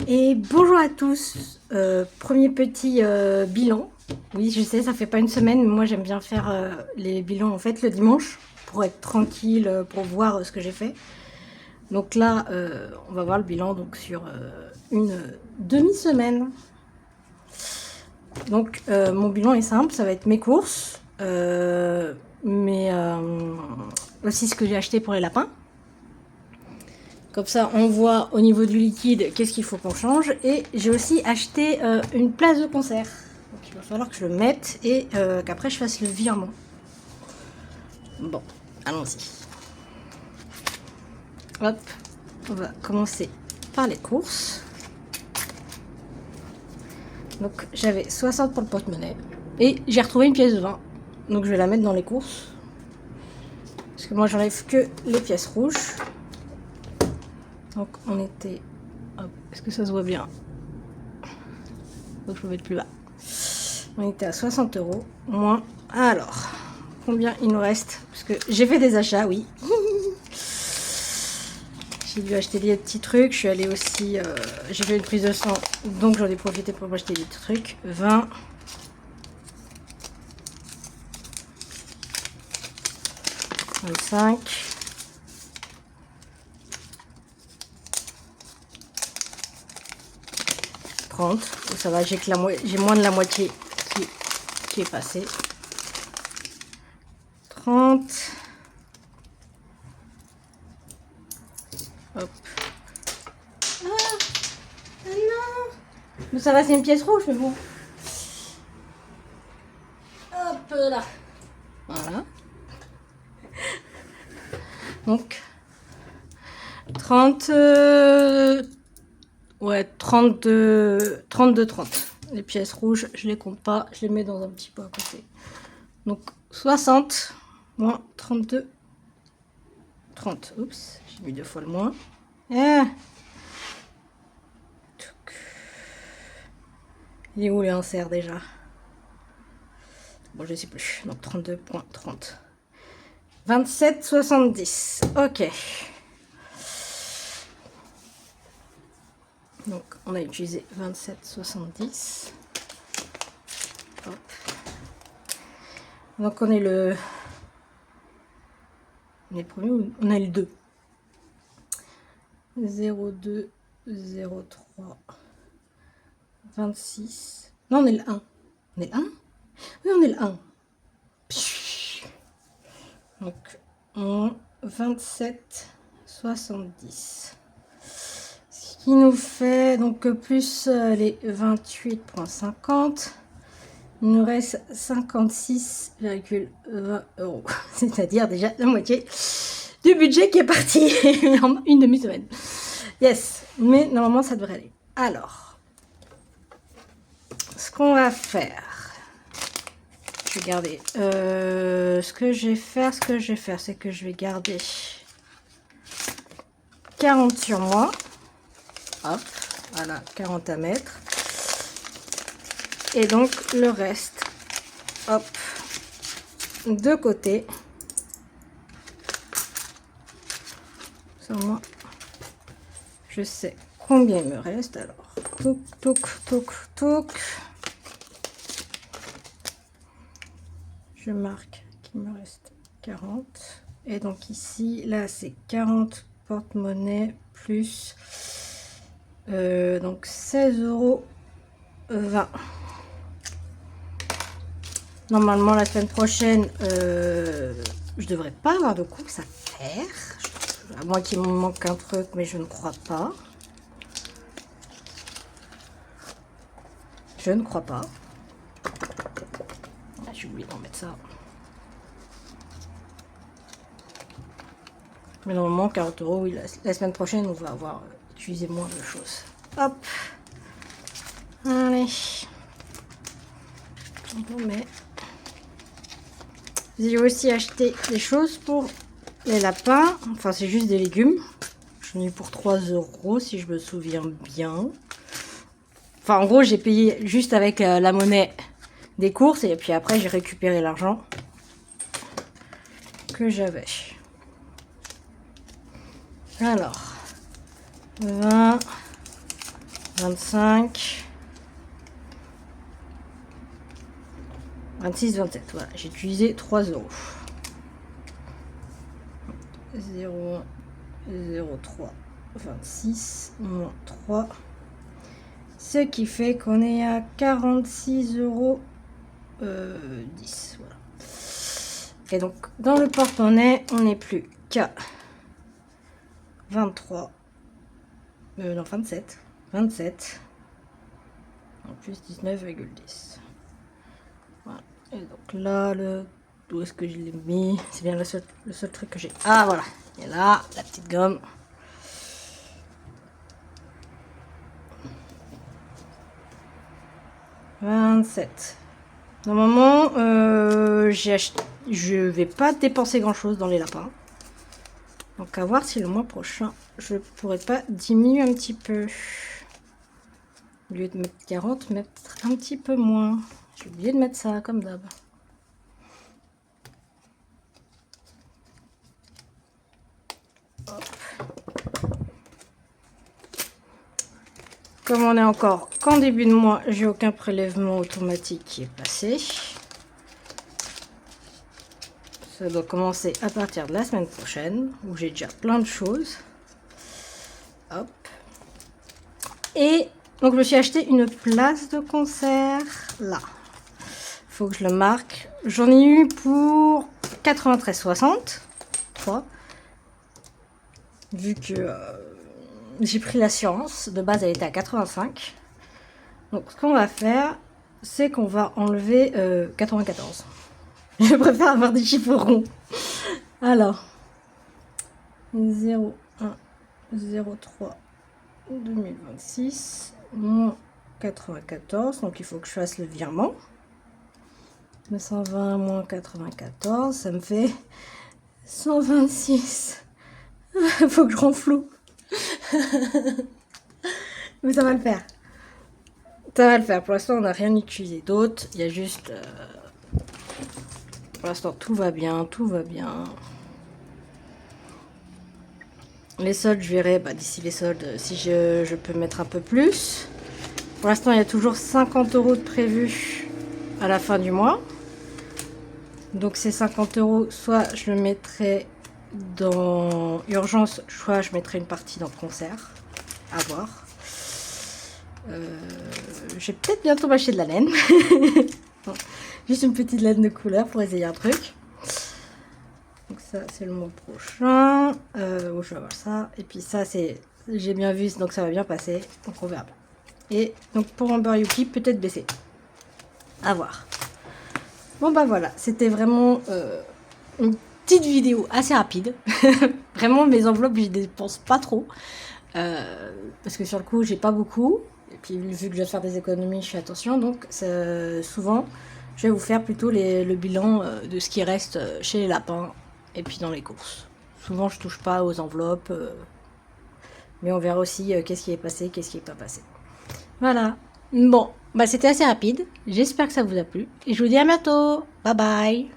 Et bonjour à tous, premier petit bilan. Oui, je sais, ça fait pas une semaine, mais moi j'aime bien faire les bilans en fait le dimanche pour être tranquille, pour voir ce que j'ai fait. Donc là, on va voir le bilan donc sur une demi-semaine. Donc mon bilan est simple, ça va être mes courses, mais aussi ce que j'ai acheté pour les lapins. Comme ça, on voit au niveau du liquide qu'est-ce qu'il faut qu'on change. Et j'ai aussi acheté une place de concert. Donc il va falloir que je le mette et qu'après je fasse le virement. Bon, allons-y. Hop, on va commencer par les courses. Donc j'avais 60 pour le porte-monnaie. Et j'ai retrouvé une pièce de 20. Donc je vais la mettre dans les courses. Parce que moi j'enlève que les pièces rouges. Donc on était... Est-ce que ça se voit bien? Donc je peux mettre plus bas. On était à 60 €. Moins. Alors, combien il nous reste? Parce que j'ai fait des achats, oui. J'ai dû acheter des petits trucs. Je suis allée aussi... j'ai fait une prise de sang. Donc j'en ai profité pour m'acheter des trucs. 20. 25. 30. Ça va, j'ai moins de la moitié qui est passée. 30. Hop. Ah, non. Mais ça va, c'est une pièce rouge, mais bon. Hop là. Voilà. Donc, 30. Ouais, 32, 30. Les pièces rouges, je les compte pas, je les mets dans un petit pot à côté. Donc 60 moins 32, 30. Oups, j'ai mis 2 fois le moins. Ah. Il est où les inserts déjà? Bon, je sais plus. Donc 32,30. 27,70. Ok. Donc on a utilisé 27,70. Hop. Donc on est le... On est le premier ou on est le 2? 02, 03, 26. Non, on est le 1. On est le 1? Oui, on est le 1. Donc, 27, 70. Ce qui nous fait donc plus les 28,50. Il nous reste 56,20 €. C'est-à-dire déjà la moitié du budget qui est parti en une demi-semaine. Yes, mais normalement ça devrait aller. Alors, ce qu'on va faire, je vais garder. Ce que je vais faire, c'est que je vais garder 40 sur moi. Hop, voilà, 40 à mettre. Et donc le reste, hop, de côté. Ça, moi, je sais combien il me reste. Alors, toc, toc, toc, toc. Je marque qu'il me reste 40. Et donc ici, là, c'est 40 porte-monnaie plus donc 16,20 €. Normalement, la semaine prochaine, je devrais pas avoir de courses à faire. À moins qu'il me manque un truc, mais je ne crois pas. Je ne crois pas. Ah, j'ai oublié d'en mettre ça. Mais normalement, 40 €, oui, la semaine prochaine, on va avoir utilisé moins de choses. Hop. Allez. On met. J'ai aussi acheté des choses pour les lapins. Enfin, c'est juste des légumes. J'en ai eu pour 3 € si je me souviens bien. Enfin, en gros, j'ai payé juste avec la monnaie des courses. Et puis après, j'ai récupéré l'argent que j'avais. Alors, 20, 25, 26, 27. Voilà, j'ai utilisé 3 €. 0, 0, 3, 26, moins 3. Ce qui fait qu'on est à 46 €. 10, voilà. Et donc, dans le porte-monnaie, on n'est plus qu'à 23. Non, 27. 27. En plus 19,10. Voilà. Et donc là, où est-ce que je l'ai mis? C'est bien le seul truc que j'ai. Ah, voilà. Et là, la petite gomme. « 27. » Normalement, je vais pas dépenser grand chose dans les lapins. Donc à voir si le mois prochain, je pourrais pas diminuer un petit peu. Au lieu de mettre 40, mettre un petit peu moins. J'ai oublié de mettre ça comme d'hab. Comme on est encore qu'en début de mois, j'ai aucun prélèvement automatique qui est passé. Ça doit commencer à partir de la semaine prochaine, où j'ai déjà plein de choses. Hop. Et donc je me suis acheté une place de concert là. Faut que je le marque. J'en ai eu pour 93,60. 3. Vu que j'ai pris l'assurance. De base, elle était à 85. Donc, ce qu'on va faire, c'est qu'on va enlever 94. Je préfère avoir des chiffres ronds. Alors, 0, 1, 0, 3, 2026, moins 94. Donc, il faut que je fasse le virement. 220 moins 94, ça me fait 126. Faut que je renfloue. Mais ça va le faire. Ça va le faire. Pour l'instant, on n'a rien utilisé d'autre. Il y a juste... Pour l'instant, tout va bien. Tout va bien. Les soldes, je verrai d'ici les soldes si je peux mettre un peu plus. Pour l'instant, il y a toujours 50 € de prévu à la fin du mois. Donc ces 50 €, soit je le mettrai dans urgence, soit je mettrai une partie dans concert. À voir. Je vais peut-être bientôt m'acheter de la laine. Juste une petite laine de couleur pour essayer un truc. Donc ça c'est le mois prochain. Où je vais avoir ça. Et puis ça c'est... J'ai bien vu, donc ça va bien passer. Donc on verra bien. Et donc pour Amber Yuki, peut-être baisser. À voir. Bon bah voilà, c'était vraiment une petite vidéo assez rapide. Vraiment mes enveloppes, je dépense pas trop. Parce que sur le coup, j'ai pas beaucoup. Et puis vu que je dois faire des économies, je fais attention. Donc souvent, je vais vous faire plutôt le bilan de ce qui reste chez les lapins et puis dans les courses. Souvent, je touche pas aux enveloppes. Mais on verra aussi qu'est-ce qui est passé, qu'est-ce qui est pas passé. Voilà. Bon, bah c'était assez rapide. J'espère que ça vous a plu. Et je vous dis à bientôt. Bye bye.